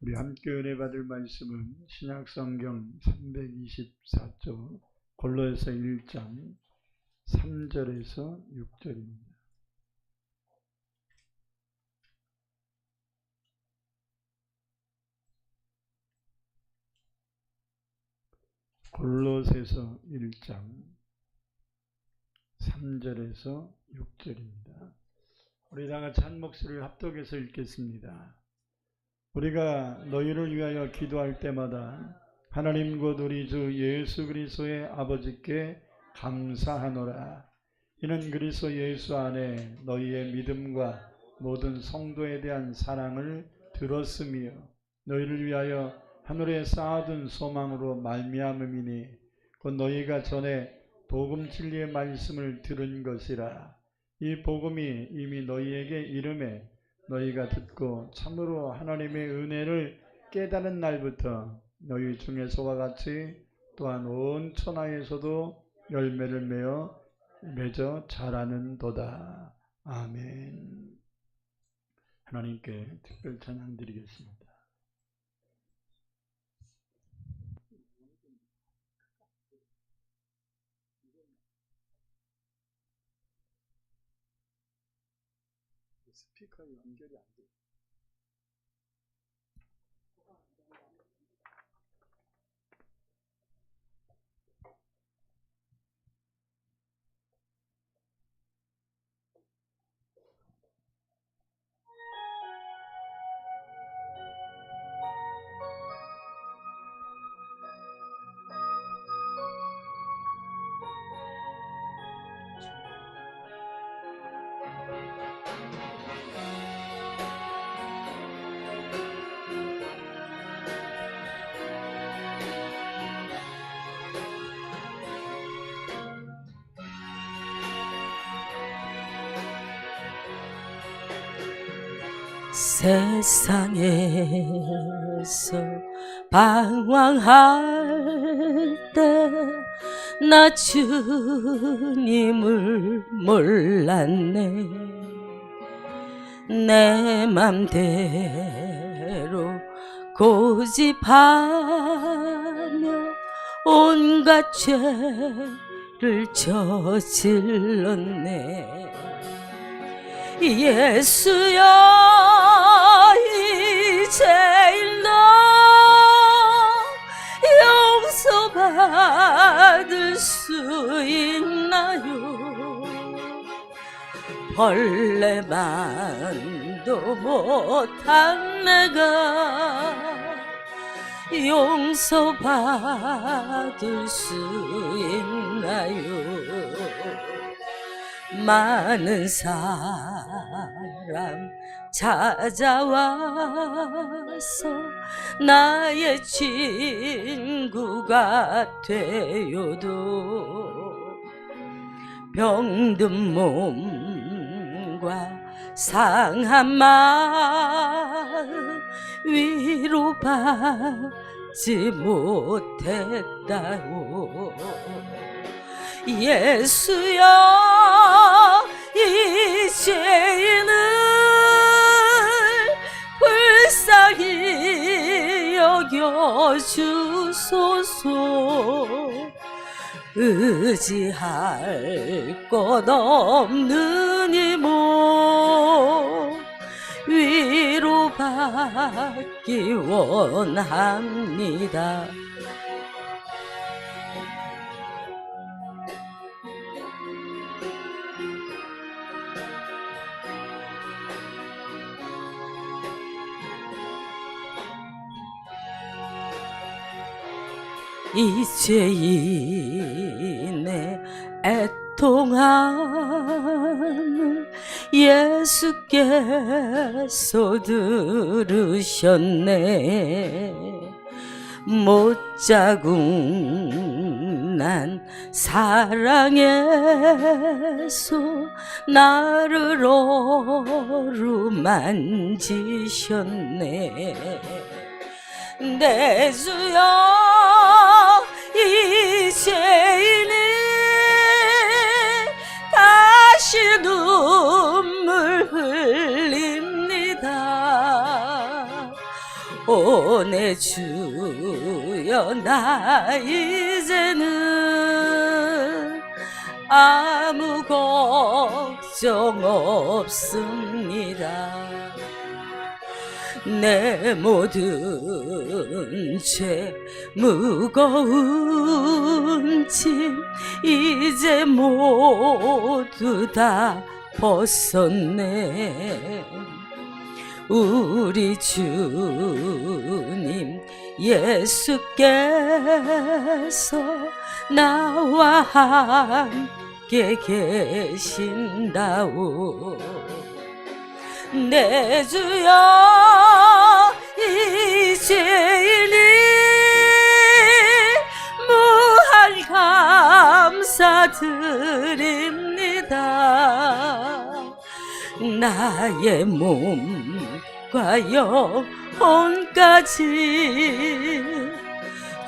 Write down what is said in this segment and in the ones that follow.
우리 함께 은혜 받을 말씀은 신약성경 324쪽 골로새서 1장 3절에서 6절입니다. 골로새서 1장 3절에서 6절입니다. 우리 다 같이 한 목소리를 합독해서 읽겠습니다. 우리가 너희를 위하여 기도할 때마다 하나님 곧 우리 주 예수 그리스도의 아버지께 감사하노라. 이는 그리스도 예수 안에 너희의 믿음과 모든 성도에 대한 사랑을 들었으며 너희를 위하여 하늘에 쌓아둔 소망으로 말미암음이니 곧 너희가 전에 복음 진리의 말씀을 들은 것이라. 이 복음이 이미 너희에게 이름에 너희가 듣고 참으로 하나님의 은혜를 깨달은 날부터 너희 중에서와 같이 또한 온 천하에서도 열매를 맺어 자라는도다. 아멘. 하나님께 특별 찬양 드리겠습니다. 스피커 연결이 안 돼. 세상에서 방황할 때 나 주님을 몰랐네. 내 맘대로 고집하며 온갖 죄를 저질렀네. 예수여 이제 너 용서받을 수 있나요? 벌레만도 못한 내가 용서받을 수 있나요? 많은 사람 찾아와서 나의 친구가 되어도 병든 몸과 상한 마음 위로받지 못했다고. 예수여 이 죄인을 불쌍히 여겨주소서. 의지할 것 없는 이 몸 위로받기 원합니다. 이 죄인의 애통함을 예수께서 들으셨네. 못자국난 사랑에서 나를 어루만지셨네. 내 주여 이 죄인이 다시 눈물 흘립니다. 오 내 주여 나 이제는 아무 걱정 없습니다. 내 모든 죄 무거운 짐 이제 모두 다 벗었네. 우리 주님 예수께서 나와 함께 계신다오. 내 주여 이제니 무한 감사드립니다. 나의 몸과 영혼까지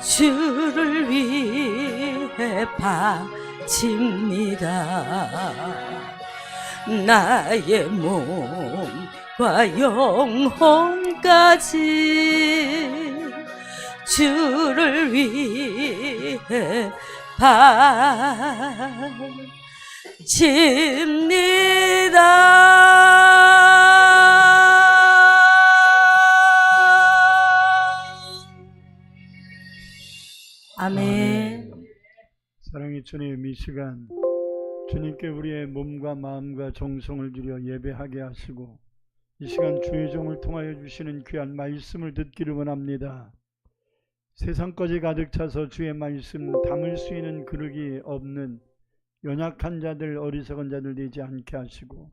주를 위해 바칩니다. 나의 몸과 영혼까지 주를 위해 바칩니다. 아멘. 사랑의 주님, 이 시간 주님께 우리의 몸과 마음과 정성을 들여 예배하게 하시고 이 시간 주의 종을 통하여 주시는 귀한 말씀을 듣기를 원합니다. 세상까지 가득 차서 주의 말씀 담을 수 있는 그릇이 없는 연약한 자들, 어리석은 자들 되지 않게 하시고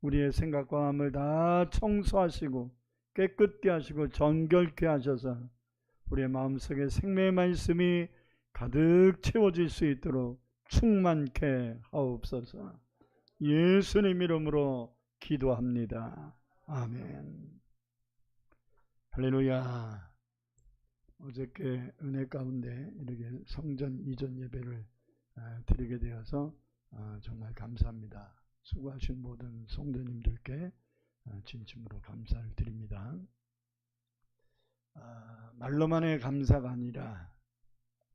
우리의 생각과 마음을 다 청소하시고 깨끗게 하시고 정결케 하셔서 우리의 마음속에 생명의 말씀이 가득 채워질 수 있도록 충만케 하옵소서. 예수님 이름으로 기도합니다. 아멘. 할렐루야. 어저께 은혜 가운데 이렇게 성전 이전 예배를 드리게 되어서 정말 감사합니다. 수고하신 모든 성도님들께 진심으로 감사를 드립니다. 말로만의 감사가 아니라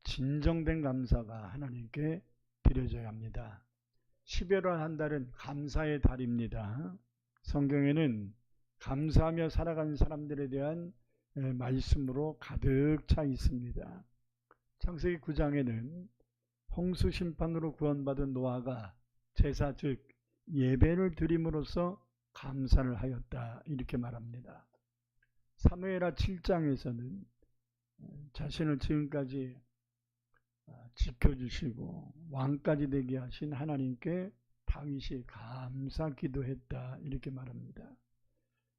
진정된 감사가 하나님께 드려져야 합니다. 12월 한 달은 감사의 달입니다. 성경에는 감사하며 살아가는 사람들에 대한 말씀으로 가득 차 있습니다. 창세기 9장에는 홍수 심판으로 구원받은 노아가 제사 즉 예배를 드림으로써 감사를 하였다 이렇게 말합니다. 사무엘하 7장에서는 자신을 지금까지 지켜주시고 왕까지 되게 하신 하나님께 다윗이 감사 기도했다 이렇게 말합니다.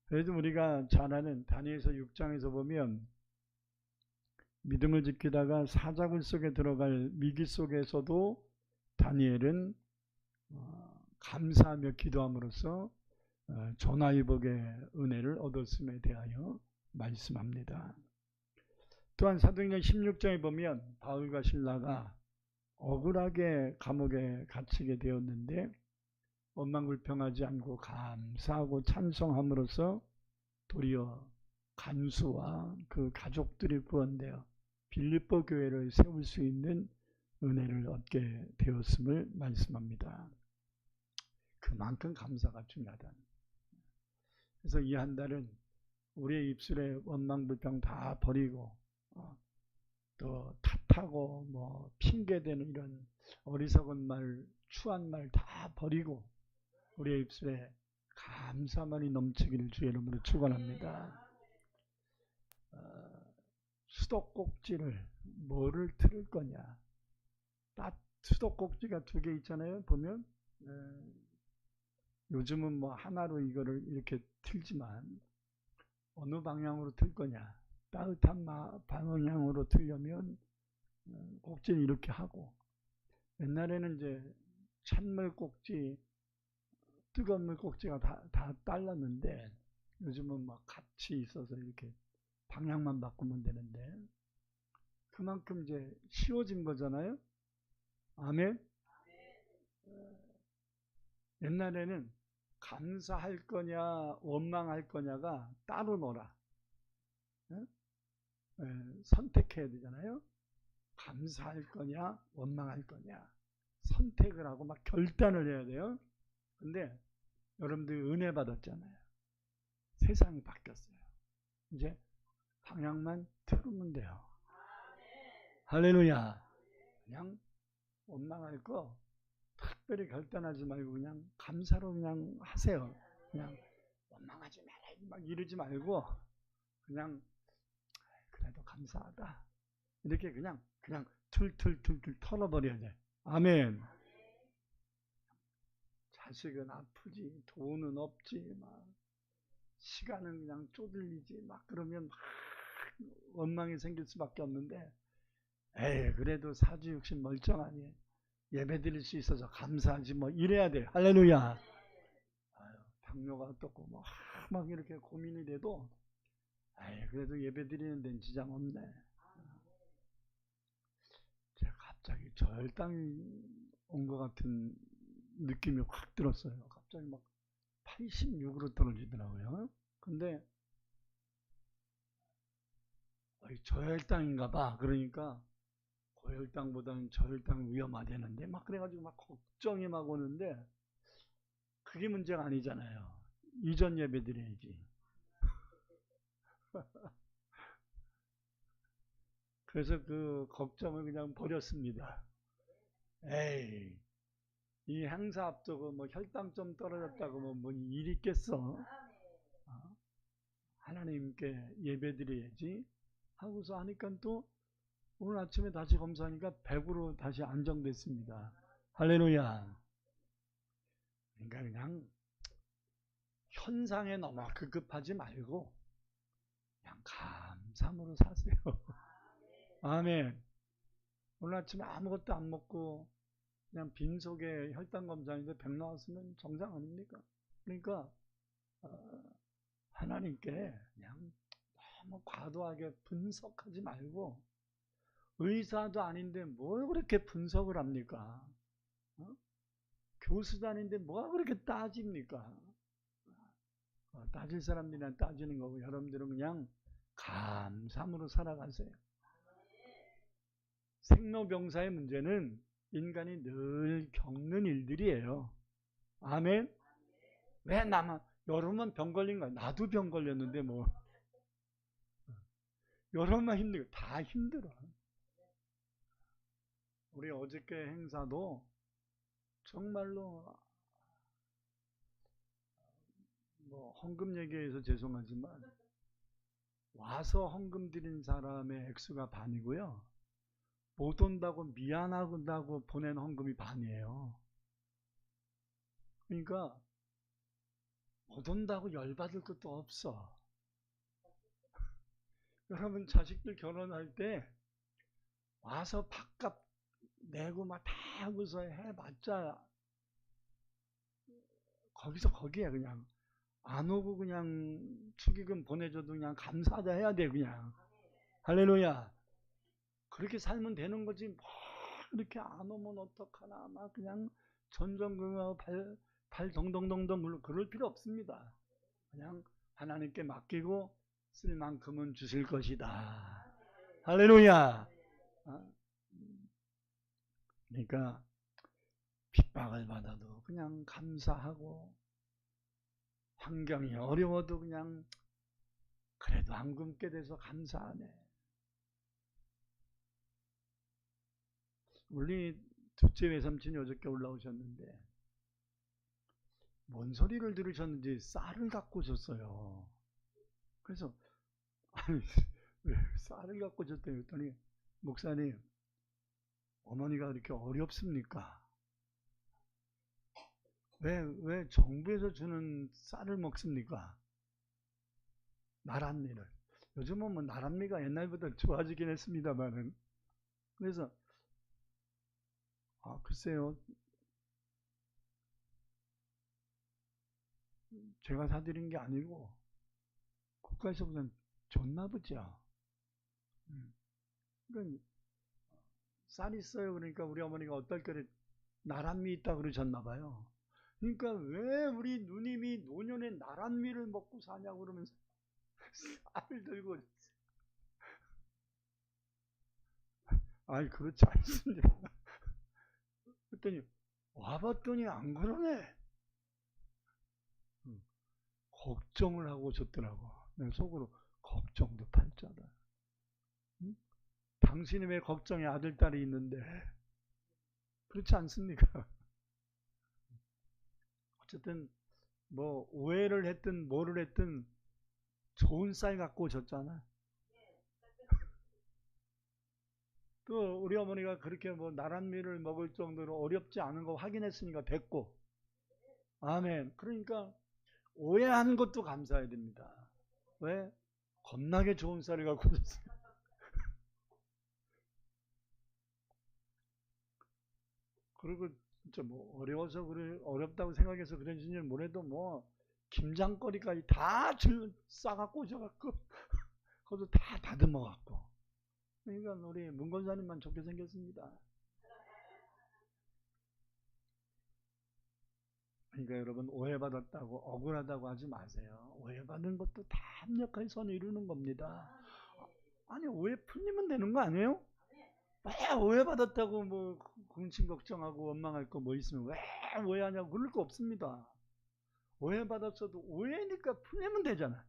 그래도 우리가 잘 아는 다니엘서 6장에서 보면 믿음을 지키다가 사자굴 속에 들어갈 위기 속에서도 다니엘은 감사하며 기도함으로써 전화위복의 은혜를 얻었음에 대하여 말씀합니다. 또한 사도행전 16장에 보면 바울과 실라가 억울하게 감옥에 갇히게 되었는데 원망불평하지 않고 감사하고 찬송함으로써 도리어 간수와 그 가족들이 구원되어 빌립보 교회를 세울 수 있는 은혜를 얻게 되었음을 말씀합니다. 그만큼 감사가 중요하다. 그래서 이 한 달은 우리의 입술에 원망불평 다 버리고 또 탓하고 뭐 핑계대는 이런 어리석은 말, 추한 말 다 버리고 우리의 입술에 감사만이 넘치기를 주의 이름으로 축원합니다. 수도꼭지를 뭐를 틀을 거냐? 수도꼭지가 두 개 있잖아요. 보면 요즘은 뭐 하나로 이거를 이렇게 틀지만 어느 방향으로 틀 거냐? 따뜻한 방향으로 틀려면 꼭지는 이렇게 하고 옛날에는 이제 찬물 꼭지, 뜨거운 물 꼭지가 다 딸랐는데 요즘은 막 같이 있어서 이렇게 방향만 바꾸면 되는데 그만큼 이제 쉬워진 거잖아요. 아멘. 옛날에는 감사할 거냐 원망할 거냐가 따로 놀아. 어? 선택해야 되잖아요. 감사할 거냐, 원망할 거냐. 선택을 하고 막 결단을 해야 돼요. 근데 여러분들 은혜 받았잖아요. 세상이 바뀌었어요. 이제 방향만 틀으면 돼요. 할렐루야. 그냥 원망할 거 특별히 결단하지 말고 그냥 감사로 그냥 하세요. 그냥 원망하지 말아야지 막 이러지 말고 그냥 그래도 감사하다. 이렇게 그냥 툴툴툴툴 털어버려야 돼. 아멘. 자식은 아프지, 돈은 없지, 막 시간은 그냥 쪼들리지, 막 그러면 막 원망이 생길 수밖에 없는데, 에이 그래도 사주육신 멀쩡하니 예배 드릴 수 있어서 감사하지 뭐 이래야 돼. 할렐루야. 아유, 당뇨가 어떻고 뭐 막 이렇게 고민이 돼도, 에이 그래도 예배 드리는 데는 지장 없네. 제가 갑자기 저혈당이 온 것 같은 느낌이 확 들었어요. 갑자기 막 86으로 떨어지더라고요. 근데 저혈당인가 봐. 그러니까 고혈당보다는 저혈당이 위험하다는데 막 그래가지고 막 걱정이 막 오는데 그게 문제가 아니잖아요. 이전 예배 드려야지. 그래서 그 걱정을 그냥 버렸습니다. 에이, 이 행사 앞두고 뭐 혈당 좀 떨어졌다고 뭐 일 있겠어? 어? 하나님께 예배 드려야지 하고서 하니까 또 오늘 아침에 다시 검사하니까 100으로 다시 안정됐습니다. 할렐루야. 그러니까 그냥 현상에 너무 급급하지 말고 그냥 감사함으로 사세요. 아멘. 오늘 아침에 아무것도 안 먹고 그냥 빈속에 혈당 검사인데 100 나왔으면 정상 아닙니까? 그러니까 하나님께 그냥 너무 과도하게 분석하지 말고 의사도 아닌데 뭘 그렇게 분석을 합니까? 어? 교수도 아닌데 뭐가 그렇게 따집니까? 따질 사람들이랑 따지는 거고 여러분들은 그냥 감사함으로 살아가세요. 생로병사의 문제는 인간이 늘 겪는 일들이에요. 아멘? 왜 나만 여러분만 병 걸린 거야? 나도 병 걸렸는데 뭐 여러분만 힘들고 다 힘들어. 우리 어저께 행사도 정말로 뭐 헌금 얘기해서 죄송하지만 와서 헌금 드린 사람의 액수가 반이고요. 못 온다고 미안하다고 보낸 헌금이 반이에요. 그러니까 못 온다고 열받을 것도 없어. 여러분 자식들 결혼할 때 와서 밥값 내고 막 다 하고서 해봤자 거기서 거기에 그냥 안 오고 그냥 축의금 보내줘도 그냥 감사하다 해야 돼 그냥. 할렐루야. 그렇게 살면 되는 거지 뭐 이렇게 안 오면 어떡하나 막 그냥 전전긍긍하고 발 동동동동 물론 그럴 필요 없습니다. 그냥 하나님께 맡기고 쓸 만큼은 주실 것이다. 할렐루야. 그러니까 핍박을 받아도 그냥 감사하고 환경이 어려워도 그냥 그래도 안 굶게 돼서 감사하네. 우리 둘째 외삼촌이 어저께 올라오셨는데 뭔 소리를 들으셨는지 쌀을 갖고 오셨어요. 그래서 아니 왜 쌀을 갖고 오셨대요 했더니 목사님 어머니가 그렇게 어렵습니까? 왜 정부에서 주는 쌀을 먹습니까? 나랏미를. 요즘은 뭐 나랏미가 옛날보다 좋아지긴 했습니다만은. 그래서 글쎄요. 제가 사드린 게 아니고 국가에서 그냥 줬나 보죠. 그러니까 쌀 있어요. 그러니까 우리 어머니가 어떨 때에 나랏미 있다 그러셨나 봐요. 그러니까 왜 우리 누님이 노년에 나랏미를 먹고 사냐고 그러면서 쌀을 들고 아이, 그렇지 않습니다. 그랬더니 와봤더니 안 그러네. 걱정을 하고 오셨더라고. 내가 속으로 걱정도 팔자다. 응? 당신이 왜 걱정에 아들, 딸이 있는데. 그렇지 않습니까? 어쨌든 뭐 오해를 했든 뭐를 했든 좋은 쌀 갖고 오셨잖아. 또 우리 어머니가 그렇게 뭐 나랏밀을 먹을 정도로 어렵지 않은 거 확인했으니까 됐고. 아멘. 그러니까 오해하는 것도 감사해야 됩니다. 왜? 겁나게 좋은 쌀을 갖고 오셨어요. 그리고 진짜 뭐 어려워서 그래, 어렵다고 생각해서 그런지는 모르도 뭐 김장거리까지 다 싸갖고 오셔갖고 그것도 다 다듬어갖고. 그러니까 우리 문건사님만 좋게 생겼습니다. 그러니까 여러분 오해받았다고 억울하다고 하지 마세요. 오해받은 것도 다 합력하여 선을 이루는 겁니다. 아니 오해 풀리면 되는 거 아니에요? 왜 오해받았다고 뭐 궁친 걱정하고 원망할 거 뭐 있으면 왜 오해하냐고 그럴 거 없습니다. 오해받았어도 오해니까 풀리면 되잖아.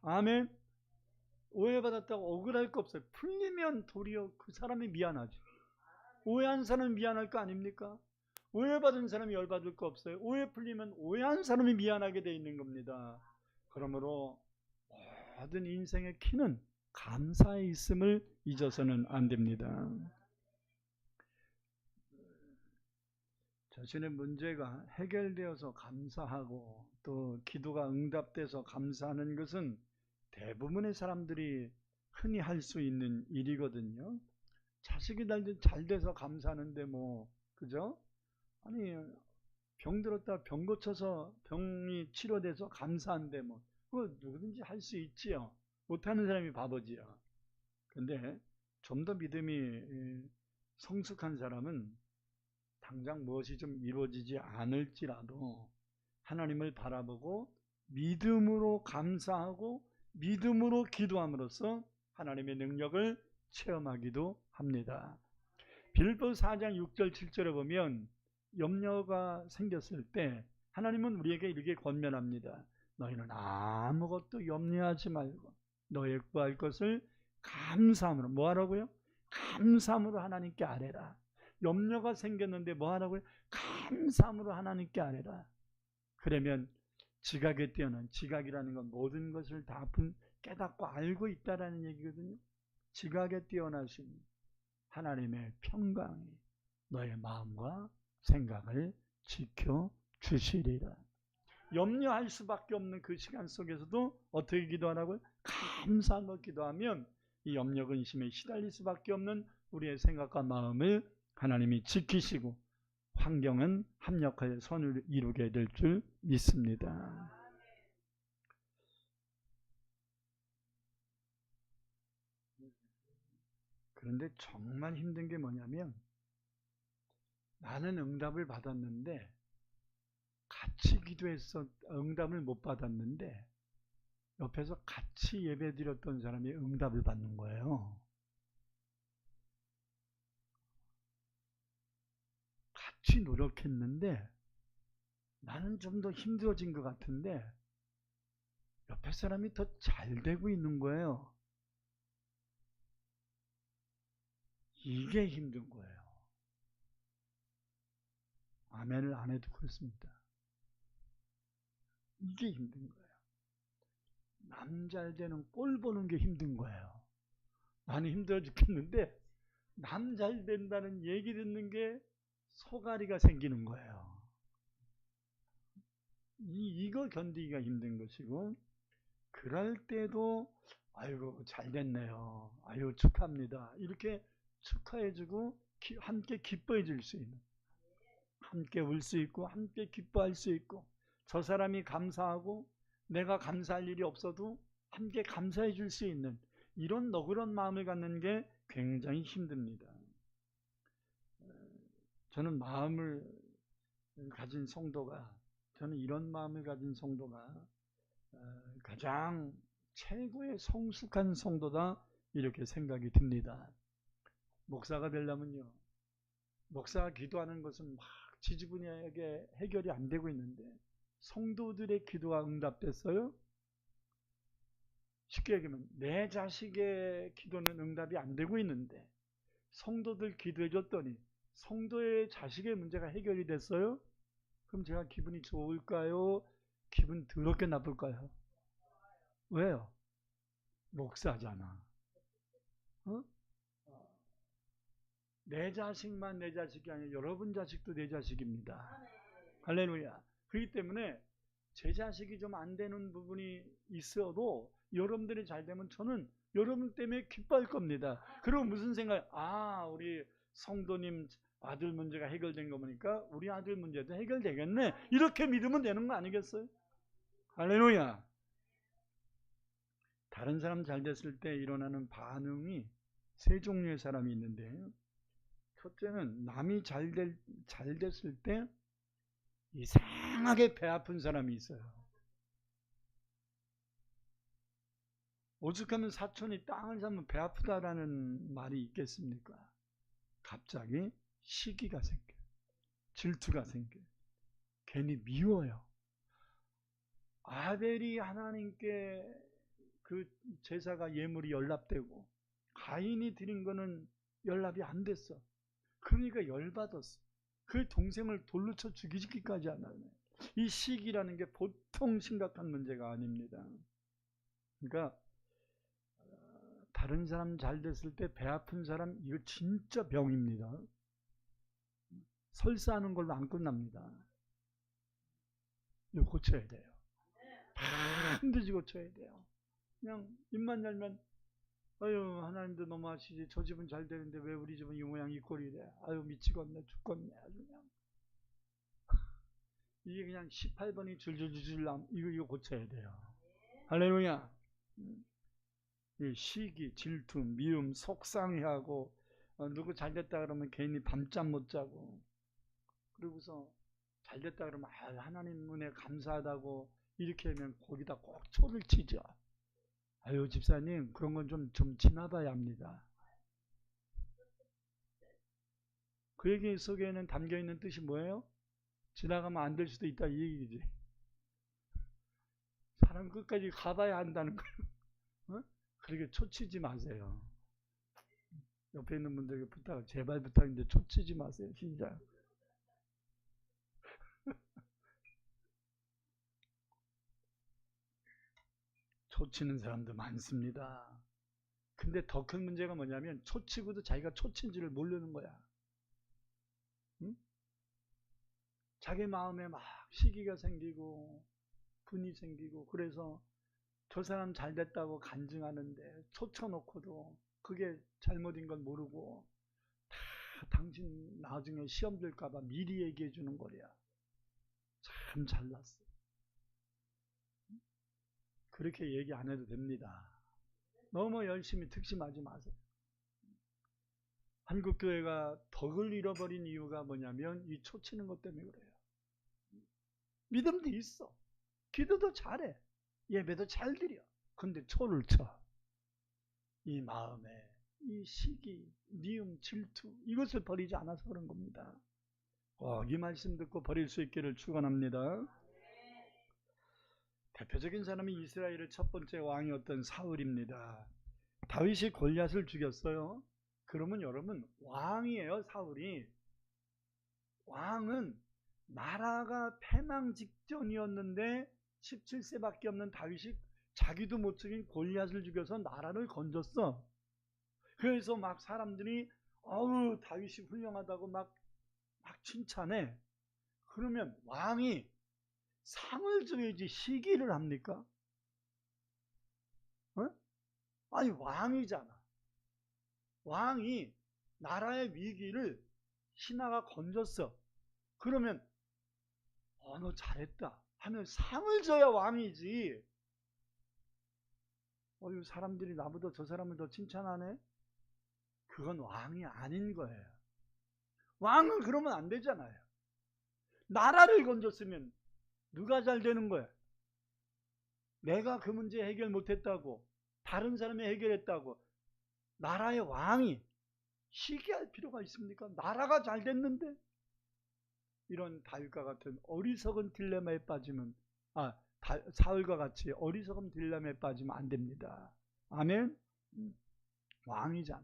아멘. 오해받았다고 억울할 거 없어요. 풀리면 도리어 그 사람이 미안하죠. 오해한 사람이 미안할 거 아닙니까? 오해받은 사람이 열받을 거 없어요. 오해 풀리면 오해한 사람이 미안하게 돼 있는 겁니다. 그러므로 모든 인생의 키는 감사에 있음을 잊어서는 안 됩니다. 자신의 문제가 해결되어서 감사하고 또 기도가 응답돼서 감사하는 것은 대부분의 사람들이 흔히 할 수 있는 일이거든요. 자식이 잘 돼서 감사하는데 뭐 그죠? 아니 병 들었다 병 고쳐서 병이 치료돼서 감사한데 뭐 그거 누구든지 할 수 있지요. 못하는 사람이 바보지요. 근데 좀 더 믿음이 성숙한 사람은 당장 무엇이 좀 이루어지지 않을지라도 하나님을 바라보고 믿음으로 감사하고 믿음으로 기도함으로써 하나님의 능력을 체험하기도 합니다. 빌립보서 4장 6절 7절에 보면 염려가 생겼을 때 하나님은 우리에게 이렇게 권면합니다. 너희는 아무것도 염려하지 말고 너희 구할 것을 감사함으로 뭐 하라고요? 감사함으로 하나님께 아뢰라. 염려가 생겼는데 뭐 하라고요? 감사함으로 하나님께 아뢰라. 그러면 지각에 뛰어난 지각이라는 건 모든 것을 다 깨닫고 알고 있다라는 얘기거든요. 지각에 뛰어나신 하나님의 평강이 너의 마음과 생각을 지켜주시리라. 염려할 수밖에 없는 그 시간 속에서도 어떻게 기도하라고요? 감사하며 기도하면 이 염려 근심에 시달릴 수밖에 없는 우리의 생각과 마음을 하나님이 지키시고 환경은 합력하여 선을 이루게 될 줄 믿습니다. 그런데 정말 힘든 게 뭐냐면 나는 응답을 받았는데 같이 기도해서 응답을 못 받았는데 옆에서 같이 예배 드렸던 사람이 응답을 받는 거예요. 같이 노력했는데 나는 좀 더 힘들어진 것 같은데 옆에 사람이 더 잘 되고 있는 거예요. 이게 힘든 거예요. 아멘을 안 해도 그렇습니다. 이게 힘든 거예요. 남 잘 되는 꼴 보는 게 힘든 거예요. 나는 힘들어 죽겠는데 남 잘 된다는 얘기 듣는 게 소가리가 생기는 거예요. 이거 견디기가 힘든 것이고 그럴 때도 아이고 잘 됐네요. 아유 축하합니다. 이렇게 축하해주고 함께 기뻐해 줄 수 있는 함께 울 수 있고 함께 기뻐할 수 있고 저 사람이 감사하고 내가 감사할 일이 없어도 함께 감사해 줄 수 있는 이런 너그러운 마음을 갖는 게 굉장히 힘듭니다. 저는 마음을 가진 성도가 저는 이런 마음을 가진 성도가 가장 최고의 성숙한 성도다 이렇게 생각이 듭니다. 목사가 되려면요, 목사가 기도하는 것은 막 지지분야하게 해결이 안 되고 있는데 성도들의 기도가 응답됐어요? 쉽게 얘기하면 내 자식의 기도는 응답이 안 되고 있는데 성도들 기도해 줬더니 성도의 자식의 문제가 해결이 됐어요? 그럼 제가 기분이 좋을까요? 기분 더럽게 나쁠까요? 왜요? 목사잖아. 어? 내 자식만 내 자식이 아니라 여러분 자식도 내 자식입니다. 할렐루야. 그렇기 때문에 제 자식이 좀 안 되는 부분이 있어도 여러분들이 잘 되면 저는 여러분 때문에 기뻐할 겁니다. 그리고 무슨 생각? 우리 성도님 아들 문제가 해결된 거 보니까 우리 아들 문제도 해결되겠네. 이렇게 믿으면 되는 거 아니겠어요? 할렐루야. 다른 사람 잘 됐을 때 일어나는 반응이 세 종류의 사람이 있는데요. 첫째는 남이 잘 됐을 때 이상하게 배 아픈 사람이 있어요. 오죽하면 사촌이 땅을 사면 배 아프다라는 말이 있겠습니까? 갑자기 시기가 생겨요. 질투가 생겨요. 괜히 미워요. 아벨이 하나님께 그 제사가 예물이 연납되고 가인이 드린 거는 연납이 안 됐어. 그러니까 열받았어. 그 동생을 돌로 쳐 죽이기까지 하나요. 이 시기라는 게 보통 심각한 문제가 아닙니다. 그러니까 다른 사람 잘 됐을 때 배 아픈 사람, 이거 진짜 병입니다. 설사하는 걸로 안 끝납니다. 이거 고쳐야 돼요. 반드시 고쳐야 돼요. 그냥 입만 열면 아유 하나님도 너무하시지, 저 집은 잘 되는데 왜 우리 집은 이 모양 이 꼴이래, 아유 미치겠네 죽겠네 아주 그냥. 이게 그냥 18번이 줄줄줄줄 이거 고쳐야 돼요. 할렐루야. 이 시기, 질투, 미움, 속상해하고 누구 잘됐다 그러면 괜히 밤잠 못 자고, 그러고서 잘됐다 그러면 하나님 은혜 감사하다고 이렇게 하면 거기다 꼭 초를 치죠. 아유 집사님 그런 건 좀 지나봐야 합니다. 그 얘기 속에는 담겨있는 뜻이 뭐예요? 지나가면 안 될 수도 있다 이 얘기지. 사람 끝까지 가봐야 한다는 거예요. 어? 그렇게 초치지 마세요. 옆에 있는 분들에게 부탁, 제발 부탁인데 초치지 마세요. 진짜. 초치는 사람도 많습니다. 근데 더 큰 문제가 뭐냐면 초치고도 자기가 초친지를 모르는 거야. 응? 자기 마음에 막 시기가 생기고 분이 생기고, 그래서 저 사람 잘 됐다고 간증하는데 초쳐놓고도 그게 잘못인 건 모르고 다 당신 나중에 시험 들까봐 미리 얘기해 주는 거야. 참 잘났어. 그렇게 얘기 안 해도 됩니다. 너무 열심히 특심하지 마세요. 한국교회가 덕을 잃어버린 이유가 뭐냐면 이 초치는 것 때문에 그래요. 믿음도 있어. 기도도 잘해. 예배도 잘 드려. 근데 초를 쳐. 이 마음에 이 시기, 미움, 질투 이것을 버리지 않아서 그런 겁니다. 이 말씀 듣고 버릴 수 있기를 축원합니다. 대표적인 사람이 이스라엘의 첫 번째 왕이었던 사울입니다. 다윗이 골리앗을 죽였어요. 그러면 여러분 왕이에요. 사울이. 왕은 나라가 패망 직전이었는데 17세밖에 없는 다윗이 자기도 못 죽인 골리앗을 죽여서 나라를 건졌어. 그래서 막 사람들이 다윗이 훌륭하다고 막 칭찬해. 그러면 왕이 상을 줘야지 시기를 합니까? 아니 왕이잖아. 왕이 나라의 위기를 신하가 건졌어. 그러면 너 잘했다 하면 상을 줘야 왕이지. 사람들이 나보다 저 사람을 더 칭찬하네? 그건 왕이 아닌 거예요. 왕은 그러면 안 되잖아요. 나라를 건졌으면 누가 잘 되는 거야? 내가 그 문제 해결 못했다고, 다른 사람이 해결했다고 나라의 왕이 시기할 필요가 있습니까? 나라가 잘 됐는데. 이런 다윗과 같은 어리석은 딜레마에 빠지면, 사울과 같이 어리석은 딜레마에 빠지면 안 됩니다. 아멘? 왕이잖아.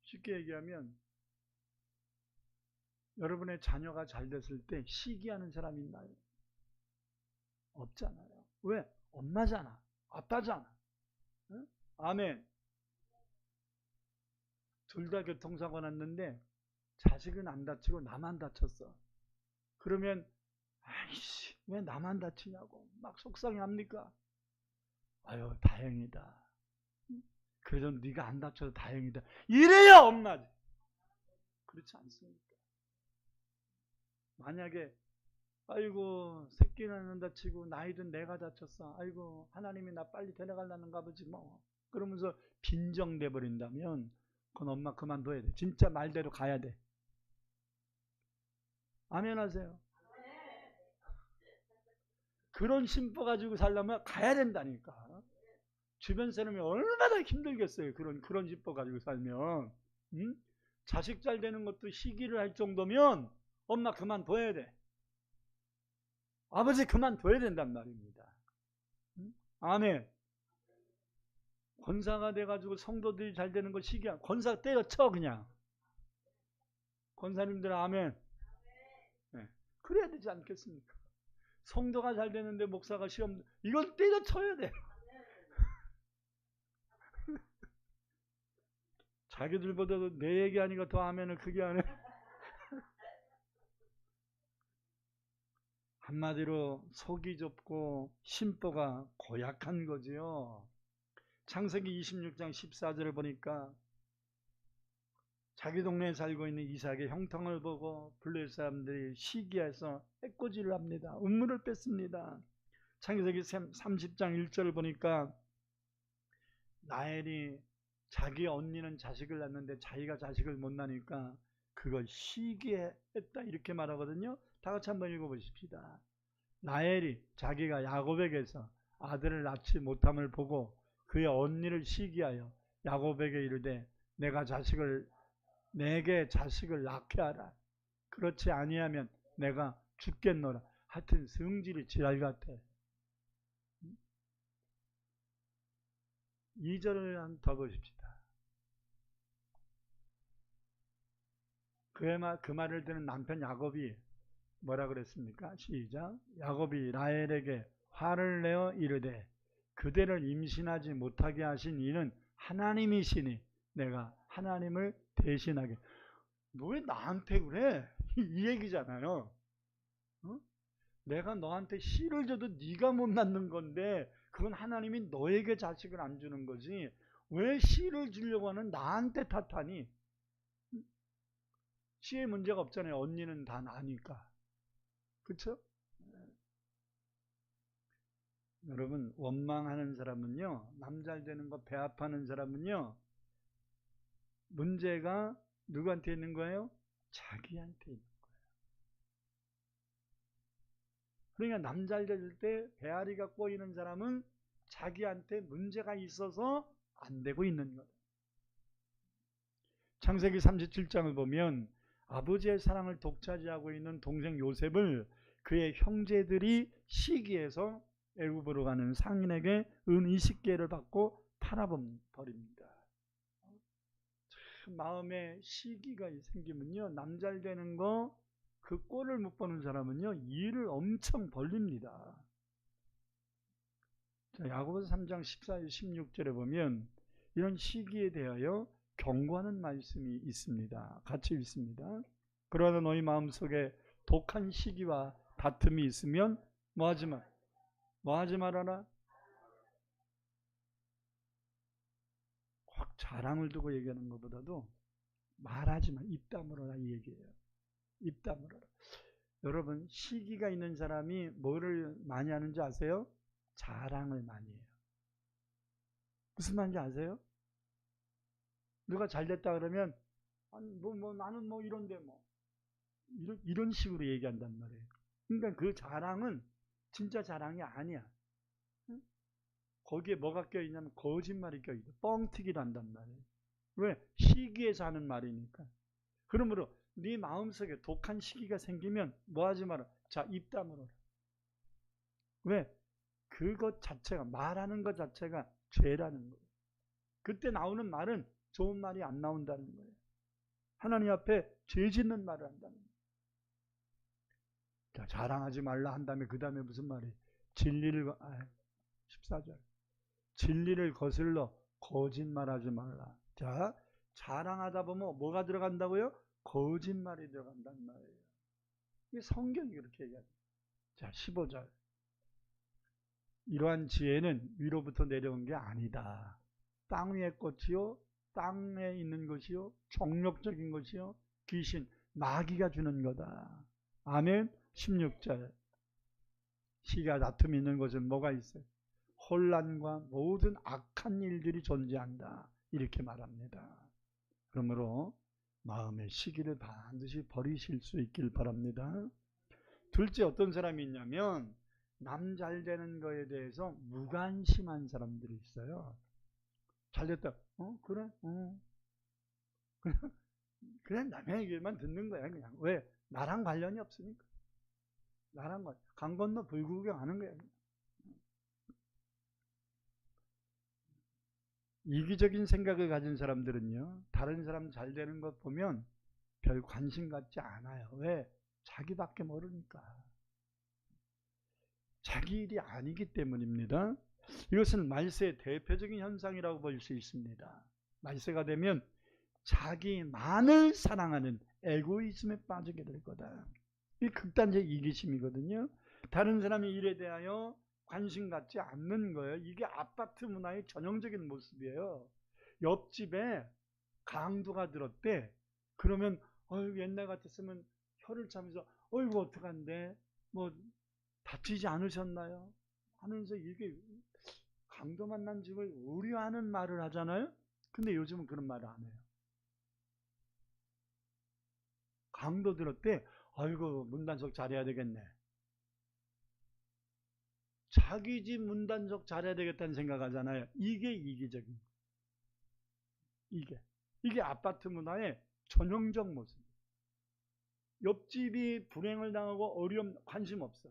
쉽게 얘기하면 여러분의 자녀가 잘 됐을 때 시기하는 사람이 있나요? 없잖아요. 왜? 엄마잖아. 아빠잖아. 응? 아멘. 둘 다 교통사고 났는데 자식은 안 다치고 나만 다쳤어. 그러면 아이씨 왜 나만 다치냐고 막 속상해합니까? 아유 다행이다. 그래도 네가 안 다쳐서 다행이다. 이래야 엄마지. 그렇지 않습니까? 만약에 아이고 새끼는 안 다치고 나이든 내가 다쳤어. 아이고 하나님이 나 빨리 데려가려는가 보지 뭐. 그러면서 빈정돼 버린다면 그건 엄마 그만둬야 돼. 진짜 말대로 가야 돼. 아멘 하세요. 그런 심보 가지고 살려면 가야 된다니까. 주변 사람이 얼마나 힘들겠어요. 그런 심보 가지고 살면. 응? 자식 잘 되는 것도 시기를 할 정도면 엄마 그만둬야 돼. 아버지 그만둬야 된단 말입니다. 응? 아멘. 권사가 돼가지고 성도들이 잘 되는 거 시기야. 권사 때려쳐 그냥. 권사님들 아멘. 네. 그래야 되지 않겠습니까? 성도가 잘 되는데 목사가 시험, 이건 때려쳐야 돼. 자기들보다도 내 얘기하니까 더 아멘을 크게 하네. 한마디로 속이 좁고 심보가 고약한 거지요. 창세기 26장 14절을 보니까 자기 동네에 살고 있는 이삭의 형통을 보고 블레셋 사람들이 시기해서 해코지를 합니다. 음물을 뺐습니다. 창세기 30장 1절을 보니까 라헬이 자기 언니는 자식을 낳는데 자기가 자식을 못 낳으니까 그걸 시기했다 이렇게 말하거든요. 다 같이 한번 읽어보십시다. 라헬이 자기가 야곱에게서 아들을 낳지 못함을 보고 그의 언니를 시기하여 야곱에게 이르되 내게 자식을 낳게 하라. 그렇지 아니하면 내가 죽겠노라. 하여튼 성질이 지랄 같아. 2절을 한 더 보십시다. 그 말을 듣는 남편 야곱이 뭐라 그랬습니까? 시작. 야곱이 라헬에게 화를 내어 이르되 그대를 임신하지 못하게 하신 이는 하나님이시니 내가 하나님을 대신하게. 너 왜 나한테 그래? 이 얘기잖아요. 어? 내가 너한테 씨를 줘도 네가 못 낳는 건데 그건 하나님이 너에게 자식을 안 주는 거지. 왜 씨를 주려고 하는 나한테 탓하니? 씨에 문제가 없잖아요. 언니는 다 나니까. 그렇죠? 여러분 원망하는 사람은요, 남 잘 되는 거 배합하는 사람은요, 문제가 누구한테 있는 거예요? 자기한테 있는 거예요. 그러니까 남 잘 될 때 배앓이가 꼬이는 사람은 자기한테 문제가 있어서 안 되고 있는 거예요. 창세기 37장을 보면 아버지의 사랑을 독차지하고 있는 동생 요셉을 그의 형제들이 시기해서 애굽으로 가는 상인에게 은 20개를 받고 팔아버립니다. 마음에 시기가 생기면요, 남 잘 되는 거 그 꼴을 못 보는 사람은요 일을 엄청 벌립니다. 자, 야고보서 3장 14절 16절에 보면 이런 시기에 대하여 경고하는 말씀이 있습니다. 같이 읽습니다. 그러나 너희 마음속에 독한 시기와 다툼이 있으면 뭐하지 말아라. 꼭 자랑을 두고 얘기하는 것보다도 말하지 마. 입 다물어라 이 얘기예요. 입 다물어라. 여러분 시기가 있는 사람이 뭐를 많이 하는지 아세요? 자랑을 많이 해요. 무슨 말인지 아세요? 누가 잘 됐다 그러면 나는 이런데 이런 식으로 얘기한단 말이에요. 그러니까 그 자랑은 진짜 자랑이 아니야. 응? 거기에 뭐가 껴있냐면 거짓말이 껴있어. 뻥튀기를 한단 말이에요. 왜? 시기에서 하는 말이니까. 그러므로 네 마음속에 독한 시기가 생기면 뭐 하지 마라. 자, 입 다물어라. 왜? 그것 자체가, 말하는 것 자체가 죄라는 거예요. 그때 나오는 말은 좋은 말이 안 나온다는 거예요. 하나님 앞에 죄 짓는 말을 한다는 거예요. 자, 자랑하지 말라 한 다음에 그 다음에 무슨 말이? 진리를, 14절. 진리를 거슬러 거짓말하지 말라. 자, 자랑하다 보면 뭐가 들어간다고요? 거짓말이 들어간단 말이에요. 이게 성경이 그렇게 얘기하죠. 자, 15절. 이러한 지혜는 위로부터 내려온 게 아니다. 땅 위의 꽃이요, 땅에 있는 것이요, 정욕적인 것이요, 귀신, 마귀가 주는 거다. 아멘. 16절. 시가 다툼이 있는 것은 뭐가 있어요? 혼란과 모든 악한 일들이 존재한다. 이렇게 말합니다. 그러므로 마음의 시기를 반드시 버리실 수 있길 바랍니다. 둘째, 어떤 사람이 있냐면 남 잘 되는 거에 대해서 무관심한 사람들이 있어요. 잘 됐다. 그래? 그냥 남의 얘기만 듣는 거야. 그냥. 왜? 나랑 관련이 없으니까. 나랑 강 건너 불구경 하는 거야. 이기적인 생각을 가진 사람들은요, 다른 사람 잘 되는 것 보면 별 관심 갖지 않아요. 왜? 자기밖에 모르니까. 자기 일이 아니기 때문입니다. 이것은 말세의 대표적인 현상이라고 볼 수 있습니다. 말세가 되면 자기만을 사랑하는 에고이즘에 빠지게 될 거다. 이 극단적 이기심이거든요. 다른 사람의 일에 대하여 관심 갖지 않는 거예요. 이게 아파트 문화의 전형적인 모습이에요. 옆집에 강도가 들었대. 그러면 옛날 같았으면 혀를 차면서 어이구 어떡한데 뭐 다치지 않으셨나요? 하면서 이게 강도 만난 집을 우려하는 말을 하잖아요. 근데 요즘은 그런 말을 안 해요. 강도 들었대. 아이고 문단속 잘해야 되겠네. 자기 집 문단속 잘해야 되겠다는 생각하잖아요. 이게 이기적인 이게 아파트 문화의 전형적 모습. 옆집이 불행을 당하고 어려움 관심 없어.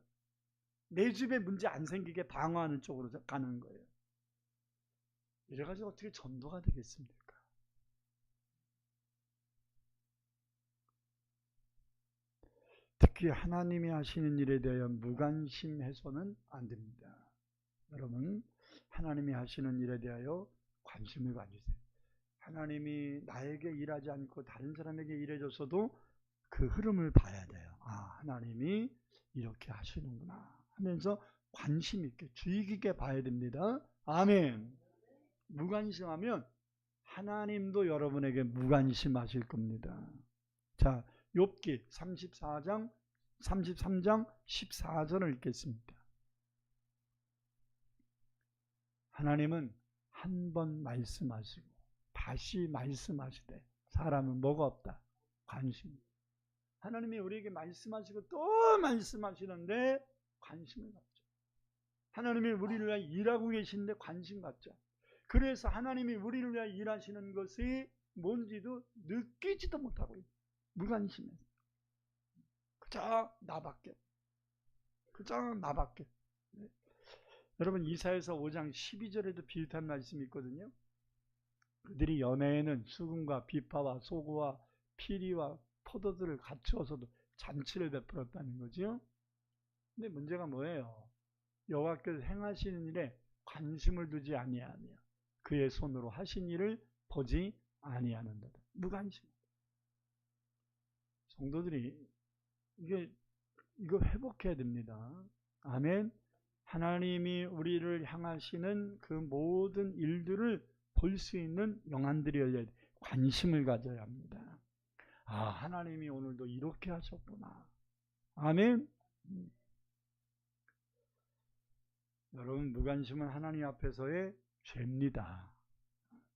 내 집에 문제 안 생기게 방어하는 쪽으로 가는 거예요. 이래가지고 어떻게 전도가 되겠습니까? 특히 하나님이 하시는 일에 대하여 무관심해서는 안 됩니다. 여러분, 하나님이 하시는 일에 대하여 관심을 가지세요. 하나님이 나에게 일하지 않고 다른 사람에게 일해줬어도 그 흐름을 봐야 돼요. 하나님이 이렇게 하시는구나 하면서 관심 있게 주의 깊게 봐야 됩니다. 아멘. 무관심하면 하나님도 여러분에게 무관심하실 겁니다. 자, 욥기 33장 14절을 읽겠습니다. 하나님은 한 번 말씀하시고 다시 말씀하시되 사람은 뭐가 없다? 관심. 하나님이 우리에게 말씀하시고 또 말씀하시는데 관심을 갖죠. 하나님이 우리를 위해 일하고 계신데 관심 갖죠. 그래서 하나님이 우리를 위해 일하시는 것이 뭔지도 느끼지도 못하고 있어요. 무관심해서. 그저 나밖에. 네. 여러분 이사야서 5장 12절에도 비슷한 말씀이 있거든요. 그들이 연애에는 수금과 비파와 소고와 피리와 포도들을 갖추어서도 잔치를 베풀었다는 거죠. 근데 문제가 뭐예요? 여호와께서 행하시는 일에 관심을 두지 아니하며 그의 손으로 하신 일을 보지 아니하는다. 무관심. 성도들이 이거 회복해야 됩니다. 아멘. 하나님이 우리를 향하시는 그 모든 일들을 볼 수 있는 영안들이 열려야 돼. 관심을 가져야 합니다. 하나님이 오늘도 이렇게 하셨구나. 아멘. 여러분 무관심은 하나님 앞에서의 죄입니다.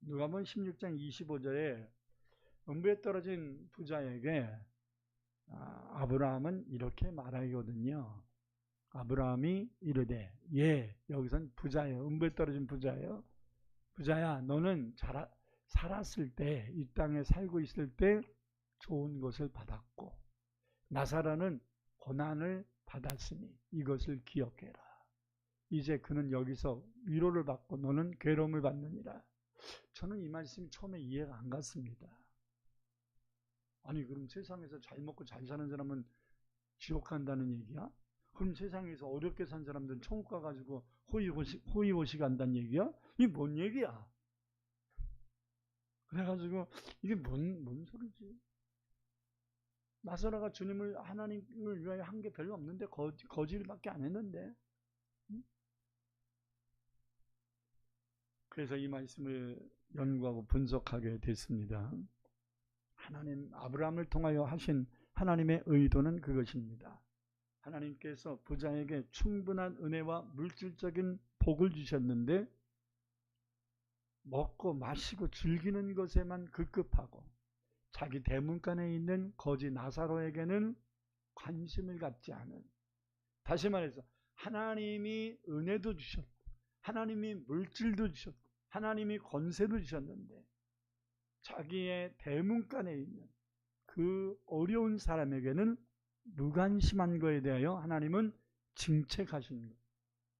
누가복음 16장 25절에 음부에 떨어진 부자에게 아브라함은 이렇게 말하거든요. 아브라함이 이르되 여기선 부자예요. 음부에 떨어진 부자예요. 부자야 너는 살았을 때, 이 땅에 살고 있을 때 좋은 것을 받았고 나사로는 고난을 받았으니 이것을 기억해라. 이제 그는 여기서 위로를 받고 너는 괴로움을 받느니라. 저는 이 말씀이 처음에 이해가 안 갔습니다. 아니 그럼 세상에서 잘 먹고 잘 사는 사람은 지옥 간다는 얘기야? 그럼 세상에서 어렵게 산 사람들은 천국 가가지고 호의호식 한다는 얘기야? 이게 뭔 얘기야? 그래가지고 이게 뭔 소리지? 나사로가 주님을 하나님을 위하여 한 게 별로 없는데 거짓밖에 안 했는데. 그래서 이 말씀을 연구하고 분석하게 됐습니다. 하나님 아브라함을 통하여 하신 하나님의 의도는 그것입니다. 하나님께서 부자에게 충분한 은혜와 물질적인 복을 주셨는데 먹고 마시고 즐기는 것에만 급급하고 자기 대문간에 있는 거지 나사로에게는 관심을 갖지 않은, 다시 말해서 하나님이 은혜도 주셨고 하나님이 물질도 주셨고 하나님이 권세도 주셨는데 자기의 대문간에 있는 그 어려운 사람에게는 무관심한 것에 대하여 하나님은 징책하신 거예요.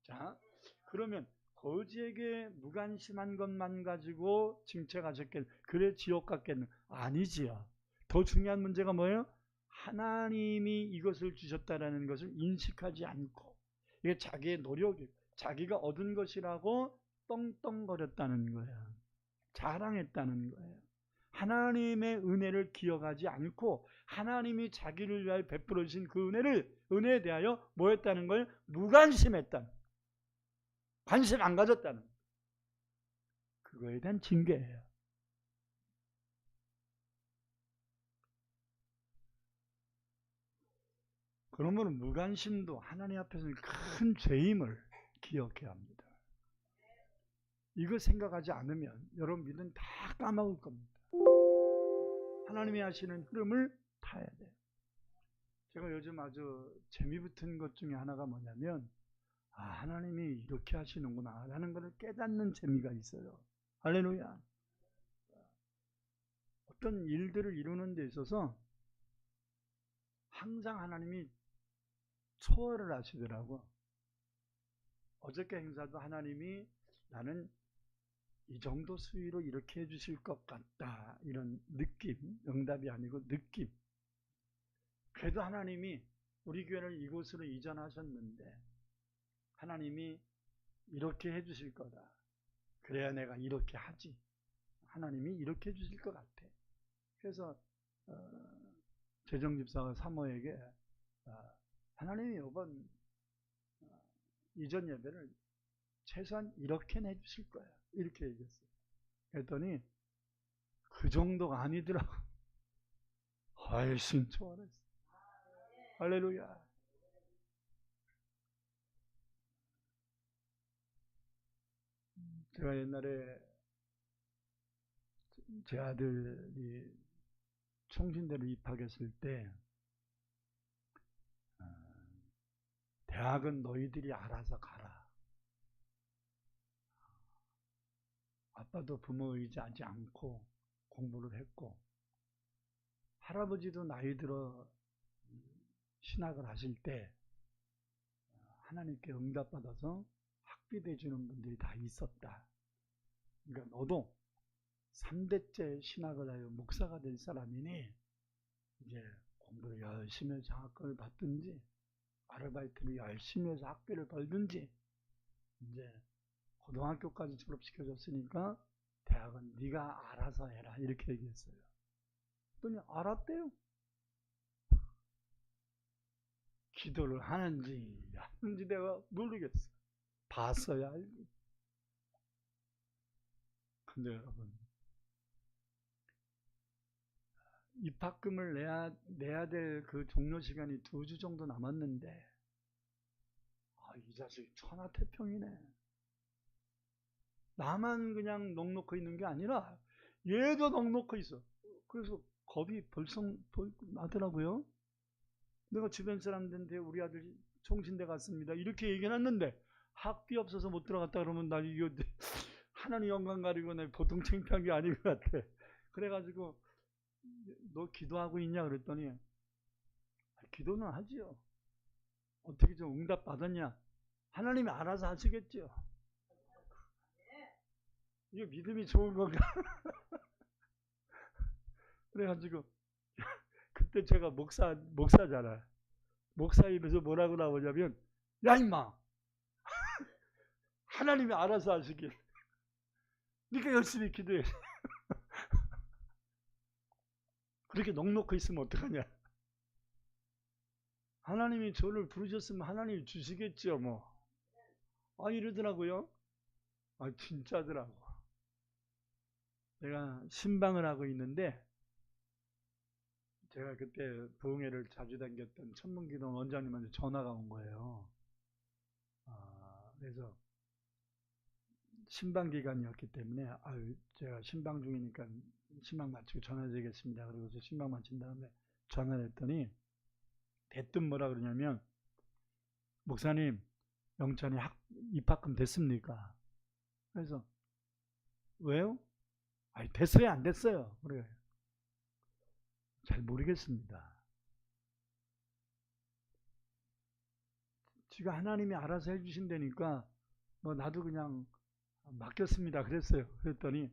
자, 그러면 거지에게 무관심한 것만 가지고 징책하셨겠, 그래 지옥 갔겠는? 아니지요. 더 중요한 문제가 뭐예요? 하나님이 이것을 주셨다라는 것을 인식하지 않고 이게 자기의 노력이 자기가 얻은 것이라고 떵떵거렸다는 거예요. 자랑했다는 거예요. 하나님의 은혜를 기억하지 않고 하나님이 자기를 위하여 베풀어 주신 그 은혜에 대하여 뭐 했다는 걸? 무관심했다는, 관심 안 가졌다는, 그거에 대한 징계예요. 그러면 무관심도 하나님 앞에서는 큰 죄임을 기억해야 합니다. 이거 생각하지 않으면 여러분 믿음 다 까먹을 겁니다. 하나님이 하시는 흐름을 타야 돼요. 제가 요즘 아주 재미붙은 것 중에 하나가 뭐냐면 하나님이 이렇게 하시는구나 라는 것을 깨닫는 재미가 있어요. 할렐루야. 어떤 일들을 이루는 데 있어서 항상 하나님이 초월을 하시더라고. 어저께 행사도 하나님이 나는 이 정도 수위로 이렇게 해주실 것 같다, 이런 느낌, 응답이 아니고 느낌. 그래도 하나님이 우리 교회를 이곳으로 이전하셨는데 하나님이 이렇게 해주실 거다, 그래야 내가 이렇게 하지, 하나님이 이렇게 해주실 것 같아. 그래서 재정집사가 사모에게 하나님이 이번 이전 예배를 최소한 이렇게는 해주실 거야, 이렇게 얘기했어요. 그랬더니 그 정도가 아니더라고. 훨씬 초월했어. 할렐루야. 제가 옛날에 제 아들이 총신대로 입학했을 때 대학은 너희들이 알아서 가라. 아빠도 부모 의지하지 않고 공부를 했고 할아버지도 나이 들어 신학을 하실 때 하나님께 응답받아서 학비대 주는 분들이 다 있었다. 그러니까 너도 3대째 신학을 하여 목사가 될 사람이니 이제 공부를 열심히 해서 장학금을 받든지 아르바이트를 열심히 해서 학비를 벌든지, 이제 고등학교까지 졸업시켜줬으니까 대학은 네가 알아서 해라, 이렇게 얘기했어요. 그랬더니 알았대요. 기도를 하는지 내가 모르겠어. 봤어야 알지. 근데 여러분, 입학금을 내야 될 그 종료 시간이 2주 정도 남았는데 이 자식이 천하태평이네. 나만 그냥 넉넉히 있는 게 아니라 얘도 넉넉히 있어. 그래서 겁이 벌써 나더라고요. 내가 주변 사람들한테 우리 아들이 총신대 갔습니다, 이렇게 얘기해놨는데 학비 없어서 못 들어갔다 그러면 나 이거 하나님 영광 가리고 내 보통 창피한 게 아닌 것 같아. 그래가지고 너 기도하고 있냐 그랬더니 기도는 하지요. 어떻게 좀 응답 받았냐? 하나님이 알아서 하시겠죠. 이게 믿음이 좋은 건가? 그래가지고 그때 제가 목사잖아. 목사 입에서 뭐라고 나오냐면 야 임마 하나님이 알아서 하시길. 그러니까 열심히 기도해. 그렇게 넉넉히 있으면 어떡하냐. 하나님이 저를 부르셨으면 하나님이 주시겠죠 뭐. 이러더라고요. 진짜더라고. 내가 신방을 하고 있는데 제가 그때 부흥회를 자주 다녔던 천문기동 원장님한테 전화가 온 거예요. 그래서 신방 기간이었기 때문에 제가 신방 중이니까 신방 마치고 전화드리겠습니다. 그리고서 신방 마친 다음에 전화를 했더니 대뜸 뭐라 그러냐면 목사님 영찬이 입학금 됐습니까? 그래서 왜요? 됐어요 안 됐어요? 그래 잘 모르겠습니다. 지가 하나님이 알아서 해주신다니까 뭐 나도 그냥 맡겼습니다 그랬어요. 그랬더니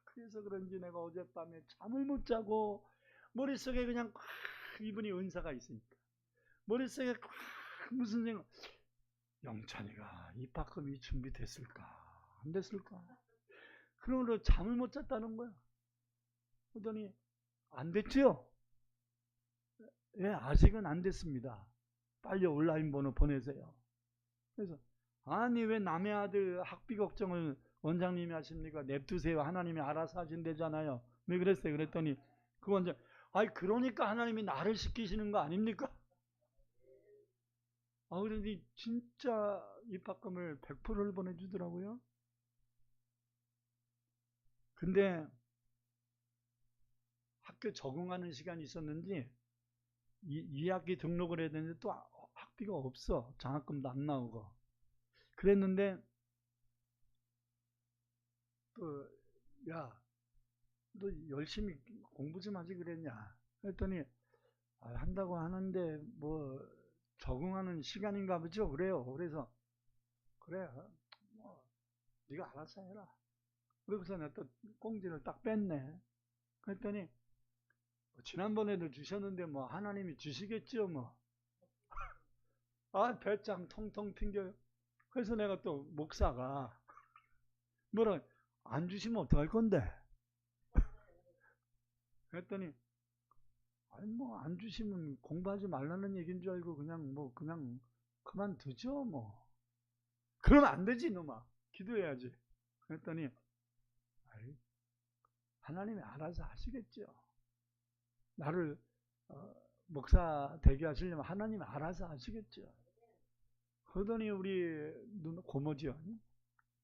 그래서 그런지 내가 어젯밤에 잠을 못 자고 머릿속에 그냥 이분이 은사가 있으니까 머릿속에 무슨 생각, 영찬이가 입학금이 준비됐을까 안 됐을까 그러므로 잠을 못 잤다는 거야. 그러더니 안 됐죠? 예, 아직은 안 됐습니다. 빨리 온라인 번호 보내세요. 그래서 아니 왜 남의 아들 학비 걱정을 원장님이 하십니까? 냅두세요. 하나님이 알아서 하신대잖아요. 왜 그랬어요? 그랬더니 그 원장 그러니까 하나님이 나를 시키시는 거 아닙니까? 그러니 진짜 입학금을 100%를 보내주더라고요. 근데 학교 적응하는 시간이 있었는지 2학기 등록을 해야 되는데 또 학비가 없어. 장학금도 안 나오고. 그랬는데 또 야, 너 열심히 공부 좀 하지 그랬냐? 그랬더니 한다고 하는데 뭐 적응하는 시간인가 보죠. 그래요. 그래서 그래 뭐 네가 알아서 해라. 그러고서 내가 또 꽁지를 딱 뺐네. 그랬더니 지난번에도 주셨는데 뭐 하나님이 주시겠죠 뭐. 배짱 통통 튕겨요. 그래서 내가 또 목사가 뭐라 안 주시면 어떡할 건데? 그랬더니 뭐 안 주시면 공부하지 말라는 얘기인 줄 알고 그냥 그만두죠 뭐. 그러면 안 되지 놈아. 기도해야지. 그랬더니 하나님이 알아서 하시겠죠. 나를 목사 되게 하시려면 하나님이 알아서 하시겠죠. 그러더니 우리 고모죠.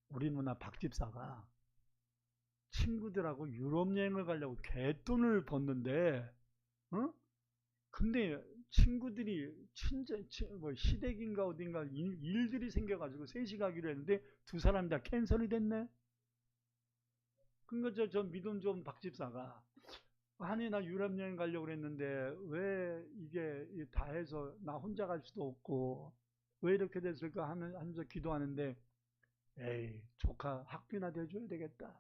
우리 누나 박집사가 친구들하고 유럽 여행을 가려고 갯돈을 벌는데 근데 친구들이 뭐 시댁인가 어딘가 일들이 생겨가지고 셋이 가기로 했는데 두 사람이 다 캔슬이 됐네. 그러니까 저 믿음 좋은 박집사가 아니 나 유럽 여행 가려고 그랬는데 왜 이게 다 해서 나 혼자 갈 수도 없고 왜 이렇게 됐을까 하면서 기도하는데 에이 조카 학비나 대줘야 되겠다.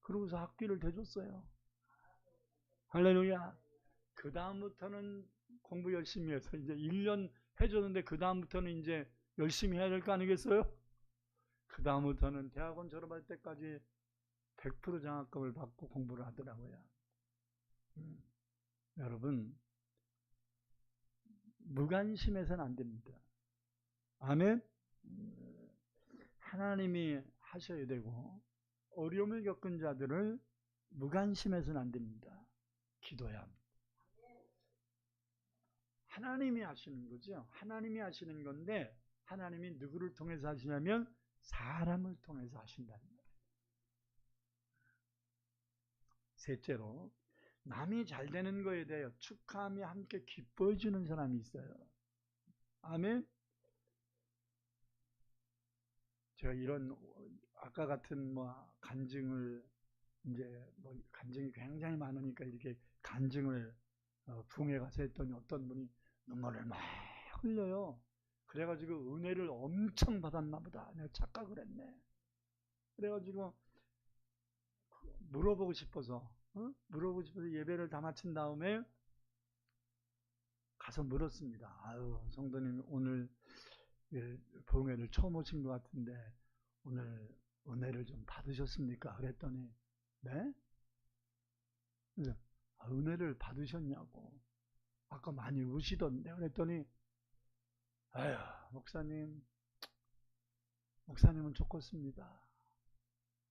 그러고서 학비를 대줬어요. 할렐루야. 그 다음부터는 공부 열심히 해서 이제 1년 해줬는데 그 다음부터는 이제 열심히 해야 될 거 아니겠어요? 그 다음부터는 대학원 졸업할 때까지 100% 장학금을 받고 공부를 하더라고요. 여러분 무관심해서는 안 됩니다. 아멘. 하나님이 하셔야 되고 어려움을 겪은 자들을 무관심해서는 안 됩니다. 기도해야 합니다. 하나님이 하시는 거죠. 하나님이 하시는 건데 하나님이 누구를 통해서 하시냐면 사람을 통해서 하신다는 거예요. 셋째로 남이 잘 되는 거에 대하여 축하하며 함께 기뻐해 주는 사람이 있어요. 아멘. 제가 이런 아까 같은 뭐 간증을 이제 뭐 간증이 굉장히 많으니까 이렇게 간증을 부흥회 가서 했더니 어떤 분이 눈물을 막 흘려요. 그래가지고 은혜를 엄청 받았나 보다. 내가 착각을 했네. 그래가지고 물어보고 싶어서 예배를 다 마친 다음에 가서 물었습니다. 아유, 성도님 오늘 부흥회를 처음 오신 것 같은데 오늘 은혜를 좀 받으셨습니까? 그랬더니 네? 그래서 은혜를 받으셨냐고. 아까 많이 우시던데. 그랬더니 아유, 목사님은 좋겠습니다.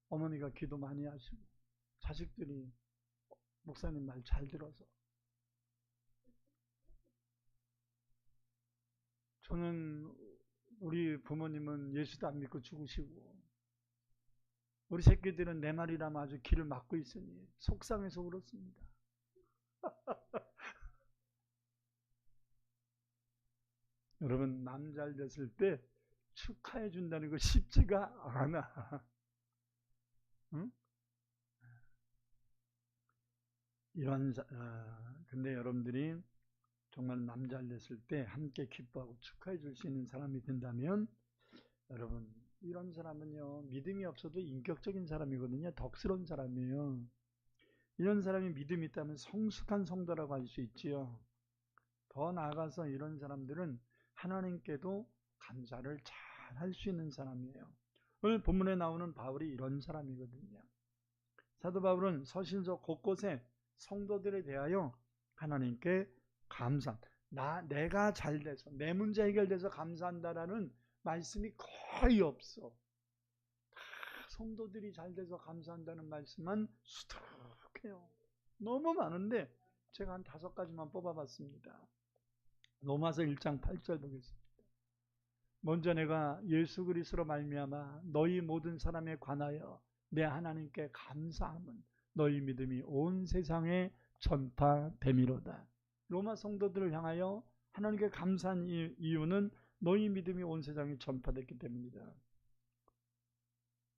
어머니가 기도 많이 하시고 자식들이 목사님 말 잘 들어서. 저는 우리 부모님은 예수도 안 믿고 죽으시고 우리 새끼들은 내 말이라면 아주 길을 막고 있으니 속상해서 울었습니다. 여러분, 남 잘 됐을 때 축하해 준다는 거 쉽지가 않아. 응? 근데 여러분들이 정말 남 잘 됐을 때 함께 기뻐하고 축하해 줄 수 있는 사람이 된다면, 여러분, 이런 사람은요, 믿음이 없어도 인격적인 사람이거든요. 덕스러운 사람이에요. 이런 사람이 믿음이 있다면 성숙한 성도라고 할 수 있지요. 더 나아가서 이런 사람들은 하나님께도 감사를 잘 할 수 있는 사람이에요. 오늘 본문에 나오는 바울이 이런 사람이거든요. 사도 바울은 서신서 곳곳에 성도들에 대하여 하나님께 내가 잘 돼서, 내 문제 해결돼서 감사한다라는 말씀이 거의 없어. 성도들이 잘 돼서 감사한다는 말씀만 수두룩해요. 너무 많은데 제가 한 5가지만 뽑아봤습니다. 로마서 1장 8절 보겠습니다. 먼저 내가 예수 그리스도로 말미암아 너희 모든 사람에 관하여 내 하나님께 감사함은 너희 믿음이 온 세상에 전파됨이로다. 로마 성도들을 향하여 하나님께 감사한 이유는 너희 믿음이 온 세상에 전파됐기 때문이다.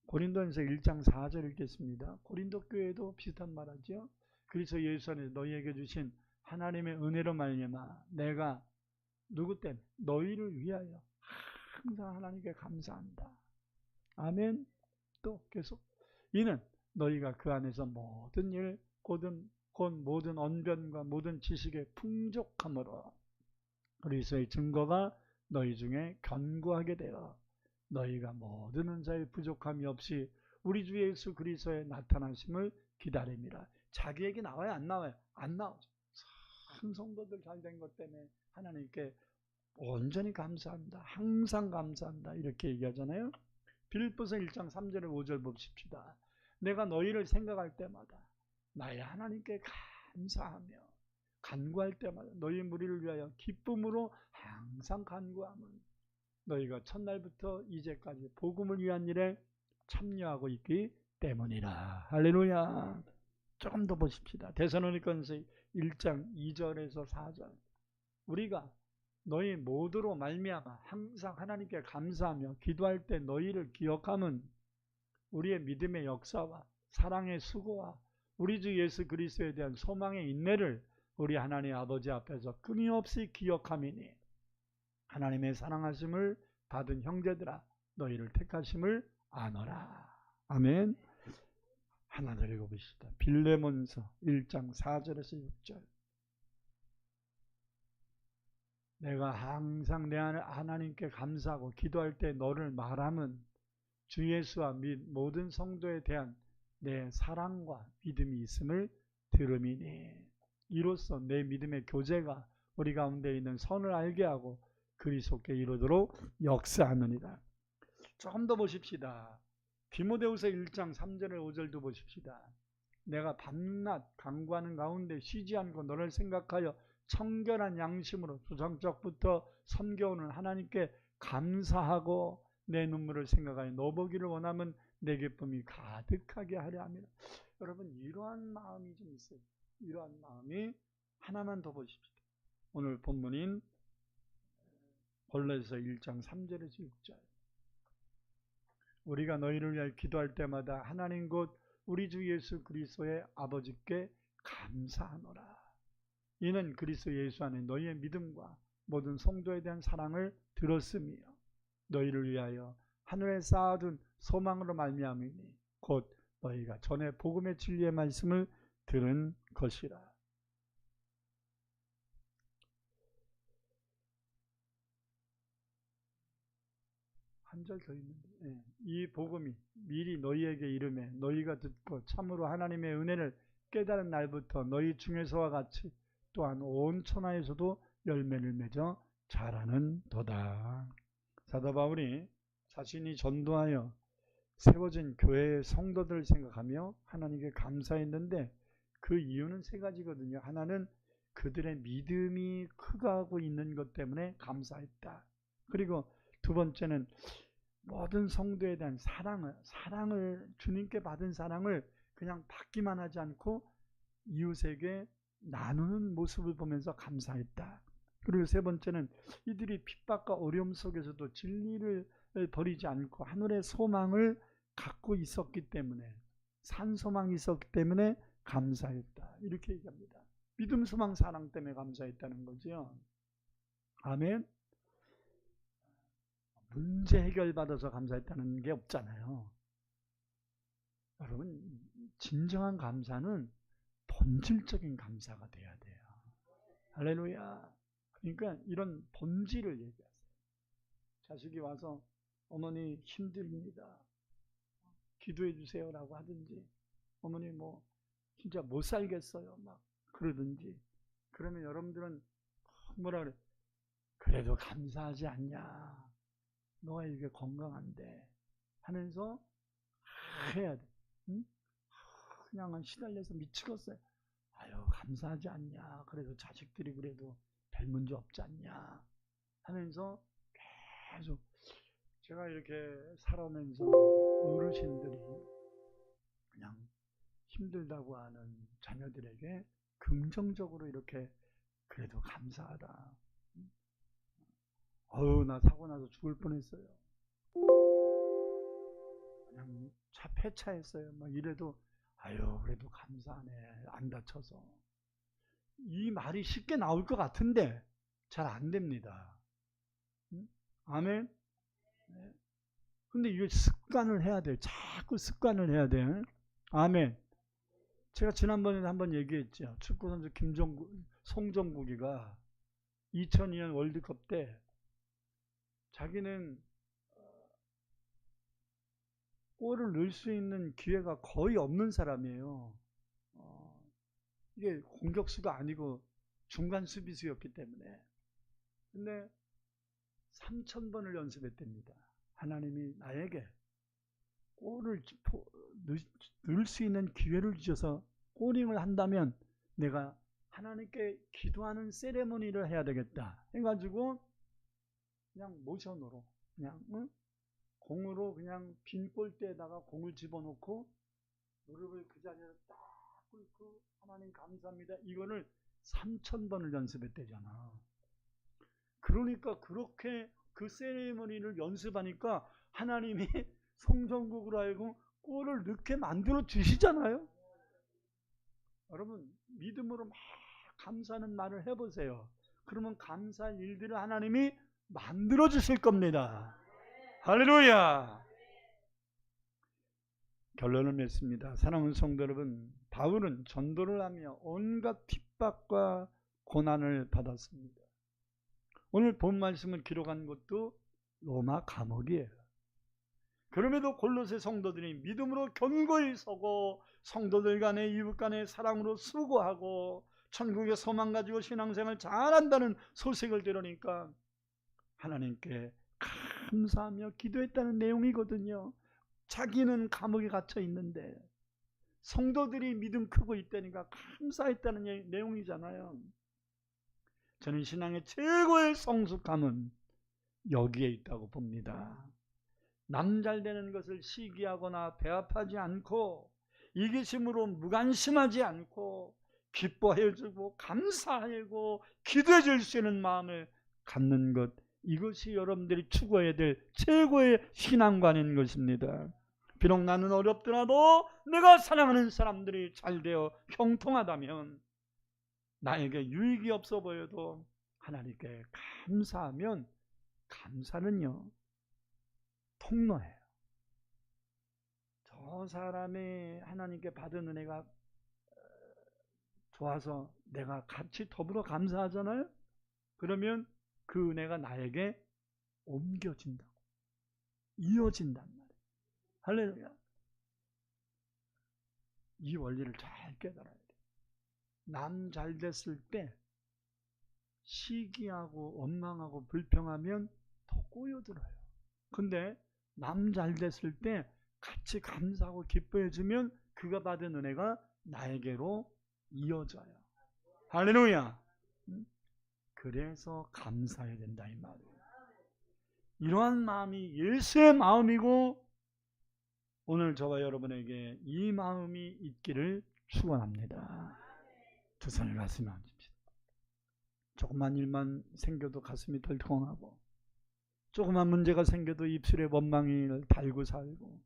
고린도전서 1장 4절 읽겠습니다. 고린도 교회도 비슷한 말하죠. 그리스도 예수 안에서 너희에게 주신 하나님의 은혜로 말미암아 내가 누구 때문에? 너희를 위하여 항상 하나님께 감사한다. 아멘. 또 계속 이는 너희가 그 안에서 모든 일 곧 모든 언변과 모든 지식의 풍족함으로 그리스도의 증거가 너희 중에 견고하게 되어 너희가 모든 은사의 부족함이 없이 우리 주 예수 그리스도의 나타나심을 기다립니다. 자기 얘기 나와요? 안 나와요? 안 나오죠. 참 성도들 잘 된 것 때문에 하나님께 온전히 감사한다. 항상 감사한다. 이렇게 얘기하잖아요. 빌립보서 1장 3절에 5절 봅시다. 내가 너희를 생각할 때마다 나의 하나님께 감사하며 간구할 때마다 너희 무리를 위하여 기쁨으로 항상 간구함은 너희가 첫날부터 이제까지 복음을 위한 일에 참여하고 있기 때문이라. 할렐루야. 조금 더 보십시다. 데살로니가서 1장 2절에서 4절. 우리가 너희 모두로 말미암아 항상 하나님께 감사하며 기도할 때 너희를 기억함은 우리의 믿음의 역사와 사랑의 수고와 우리 주 예수 그리스도에 대한 소망의 인내를 우리 하나님 아버지 앞에서 끊임없이 기억함이니 하나님의 사랑하심을 받은 형제들아 너희를 택하심을 아노라. 아멘. 하나 더 읽어보시다. 빌레몬서 1장 4절에서 6절. 내가 항상 내 하나님께 감사하고 기도할 때 너를 말함은 주 예수와 및 모든 성도에 대한 내 사랑과 믿음이 있음을 들음이니 이로써 내 믿음의 교제가 우리 가운데 있는 선을 알게 하고 그리스도께 이르도록 역사하느니라. 조금 더 보십시다. 디모데후서 1장 3절에 5절도 보십시다. 내가 밤낮 간구하는 가운데 쉬지 않고 너를 생각하여 청결한 양심으로 조상적부터 섬겨오는 하나님께 감사하고 내 눈물을 생각하여 너 보기를 원하면 내 기쁨이 가득하게 하려 합니다. 여러분 이러한 마음이 좀 있어요. 이러한 마음이 하나만 더 보십시다. 오늘 본문인 골로새서 1장 3절에서 6절. 우리가 너희를 위하여 기도할 때마다 하나님 곧 우리 주 예수 그리스도의 아버지께 감사하노라. 이는 그리스도 예수 안에 너희의 믿음과 모든 성도에 대한 사랑을 들었으며 너희를 위하여 하늘에 쌓아둔 소망으로 말미암으니 곧 너희가 전에 복음의 진리의 말씀을 들은 것이라. 한 절 더 있는데, 이 복음이 미리 너희에게 이르매 너희가 듣고 참으로 하나님의 은혜를 깨달은 날부터 너희 중에서와 같이 또한 온 천하에서도 열매를 맺어 자라는 도다. 사도 바울이 자신이 전도하여 세워진 교회의 성도들을 생각하며 하나님께 감사했는데 그 이유는 세 가지거든요. 하나는 그들의 믿음이 크가고 있는 것 때문에 감사했다. 그리고 두 번째는 모든 성도에 대한 사랑을 주님께 받은 사랑을 그냥 받기만 하지 않고 이웃에게 나누는 모습을 보면서 감사했다. 그리고 세 번째는 이들이 핍박과 어려움 속에서도 진리를 버리지 않고 하늘의 소망을 갖고 있었기 때문에, 산 소망이 있었기 때문에 감사했다. 이렇게 얘기합니다. 믿음, 소망, 사랑 때문에 감사했다는 거죠. 아멘. 문제 해결받아서 감사했다는 게 없잖아요. 여러분, 진정한 감사는 본질적인 감사가 돼야 돼요. 할렐루야. 그러니까 이런 본질을 얘기하세요. 자식이 와서 어머니 힘듭니다, 기도해 주세요라고 하든지, 어머니 뭐 진짜 못 살겠어요 막 그러든지, 그러면 여러분들은 뭐라 그래? 그래도 감사하지 않냐, 너가 이게 건강한데 하면서 해야 돼. 응? 그냥 시달려서 미치겠어요. 아유 감사하지 않냐, 그래도 자식들이 그래도 별 문제 없지 않냐 하면서 계속. 제가 이렇게 살아오면서 어르신들이 그냥 힘들다고 하는 자녀들에게 긍정적으로 이렇게 그래도 감사하다, 나 사고 나서 죽을 뻔했어요, 그냥 차 폐차했어요 막 이래도 아유 그래도 감사하네, 안 다쳐서. 이 말이 쉽게 나올 것 같은데 잘 안 됩니다. 아멘. 네. 근데 이게 습관을 해야 돼요. 자꾸 습관을 해야 돼요. 아멘. 제가 지난번에 한번 얘기했죠. 축구선수 송정국이가 2002년 월드컵 때 자기는 골을 넣을 수 있는 기회가 거의 없는 사람이에요. 이게 공격수가 아니고 중간 수비수였기 때문에. 근데 3,000번을 연습했답니다. 하나님이 나에게 골을 넣을 수 있는 기회를 주셔서 골링을 한다면 내가 하나님께 기도하는 세레모니를 해야 되겠다 해가지고 그냥 모션으로 그냥 공으로 그냥 빈 골대에다가 공을 집어넣고 무릎을 그 자리에서 딱 꿇고 하나님 감사합니다. 이거를 3,000번을 연습했대잖아. 그러니까 그렇게 그 세레머니를 연습하니까 하나님이 송정국으로 알고 골을 넣게 만들어 주시잖아요. 여러분 믿음으로 막 감사하는 말을 해보세요. 그러면 감사할 일들을 하나님이 만들어 주실 겁니다. 할렐루야. 결론을 맺습니다. 사랑하는 성도 여러분, 바울은 전도를 하며 온갖 핍박과 고난을 받았습니다. 오늘 본 말씀을 기록한 것도 로마 감옥이에요. 그럼에도 골로새 성도들이 믿음으로 견고히 서고 성도들 간의 이웃 간의 사랑으로 수고하고 천국의 소망 가지고 신앙생활 잘한다는 소식을 들으니까 하나님께 감사하며 기도했다는 내용이거든요. 자기는 감옥에 갇혀 있는데 성도들이 믿음 크고 있다니까 감사했다는 내용이잖아요. 저는 신앙의 최고의 성숙함은 여기에 있다고 봅니다. 남 잘되는 것을 시기하거나 배합하지 않고 이기심으로 무관심하지 않고 기뻐해주고 감사하고 기도해 줄 수 있는 마음을 갖는 것, 이것이 여러분들이 추구해야 될 최고의 신앙관인 것입니다. 비록 나는 어렵더라도 내가 사랑하는 사람들이 잘 되어 형통하다면, 나에게 유익이 없어 보여도 하나님께 감사하면, 감사는요 통로예요. 저 사람이 하나님께 받은 은혜가 좋아서 내가 같이 더불어 감사하잖아요. 그러면 그 은혜가 나에게 옮겨진다고, 이어진단 말이에요. 할렐루야. 이 원리를 잘 깨달아야 돼요. 남 잘 됐을 때 시기하고 원망하고 불평하면 더 꼬여들어요. 근데 남 잘 됐을 때 같이 감사하고 기뻐해주면 그가 받은 은혜가 나에게로 이어져요. 할렐루야. 그래서 감사해야 된다 이 말이에요. 이러한 마음이 예수의 마음이고, 오늘 저와 여러분에게 이 마음이 있기를 축원합니다. 두 손을 가슴에 얹읍시다. 조그만 일만 생겨도 가슴이 덜컹하고, 조그만 문제가 생겨도 입술에 원망이 달고 살고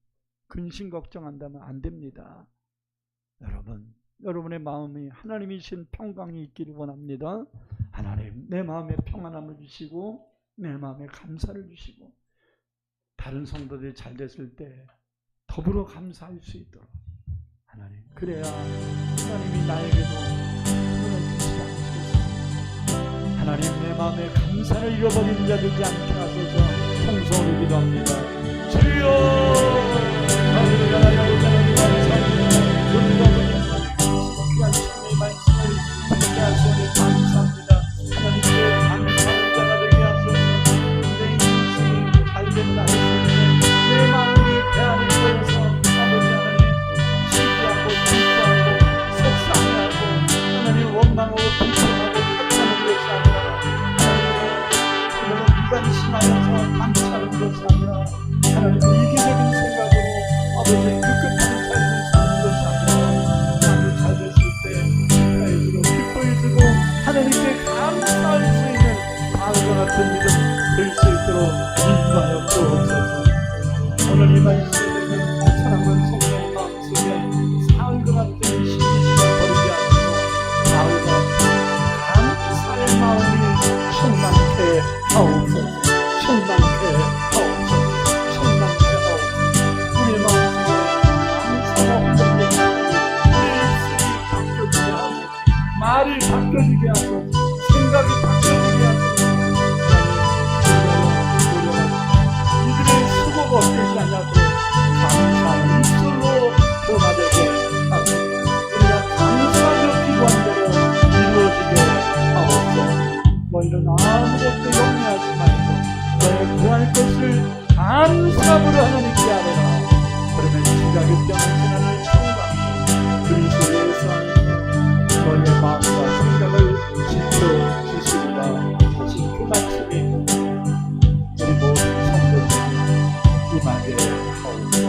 근심 걱정한다면 안 됩니다. 여러분의 마음이 하나님이신 평강이 있기를 원합니다. 하나님, 내 마음에 평안함을 주시고 내 마음에 감사를 주시고, 다른 성도들이 잘 됐을 때 더불어 감사할 수 있도록 하나님, 그래야 하나님이 나에게도 은혜를 주시지 않으시겠습니까? 하나님, 내 마음에 감사를 잃어버리는 자 되지 않게 하소서. 통성으로 기도합니다. 주여, 할렐루야. 귀한 주님의 말씀을 듣게 하시니 감사합니다. 하나님께 감사하는 자가 되게 하소서. 내 인생이 잘된 나의 내 마음이 대하는 거에서 아버지 하나님, 시기하고 질투하고 속상해하고 하나님 원망하고 불평하고 탓하는 것이 아니라, 하나님 무관심하여서 감사하는 것이 아니라, 하나님 이기적인 생각으로 아버지 그끝까지 삶을 사는 것이 아니라, 나를 잘 됐을 때 축하해주고 기뻐해주고 하나님께 감사할 수 있는 마음과 같은 믿음 될 수 있도록 인도하여 주옵소서. 오늘 이 말씀을 듣는 사랑하는 성도의 마음속에 사흘과 같은 신기심을 버리지 않고 나흘과 감사의 마음이 충만케 하옵소서. 충만케 하옵소서. 충만케 하옵소서. 우리 마음속에 감사가 흔들리게 하소서. 우리 입술이 바뀌어지게 하소서. 말이 바뀌어지게 하소서. 생각이 바뀌어지게 하소서. 수고가 없지 않냐고 감사하는 입술로 변화되게 하소서. 우리가 감사하며 기도한 대로 이루어지게 하옵소서. 너희는 아무것도 염려하지 말고 너의 구할 것을 감사함으로 하나님께 아뢰라. 그러면 지각의 병을 지나는 평강 그리스도 예수 안에서 너희의 마음과 생각을 지켜주시리라. 다시 그 말씀이 우리 모든 성도들이 임하게 하옵소서.